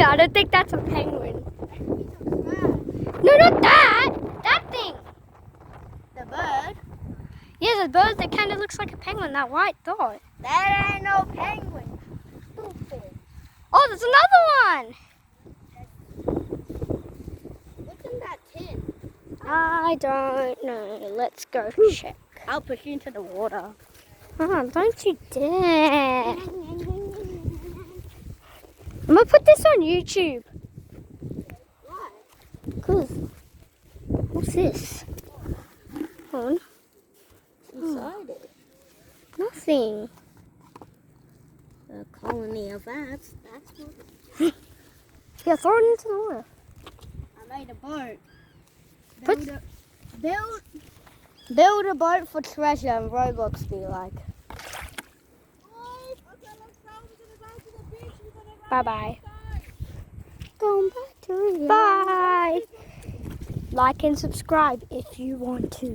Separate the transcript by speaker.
Speaker 1: I don't think that's a penguin. No, not that. That thing.
Speaker 2: The bird?
Speaker 1: Yeah, the bird that kind of looks like a penguin, that white dot.
Speaker 2: That ain't no penguin. Stupid.
Speaker 1: Oh, there's another one.
Speaker 2: What's in that tin?
Speaker 1: I don't know. Let's go check.
Speaker 2: I'll push you into the water.
Speaker 1: Oh, don't you dare. I'm going to put this on YouTube.
Speaker 2: Why?
Speaker 1: Because, what's this? Hold on.
Speaker 2: Inside it.
Speaker 1: Nothing.
Speaker 2: A colony of ants. That's what.
Speaker 1: Yeah, throw it into the water.
Speaker 2: I made a boat.
Speaker 1: Put-
Speaker 2: Build a boat for treasure and Roblox be like.
Speaker 1: Bye-bye. Going back to Bye. Like and subscribe if you want to.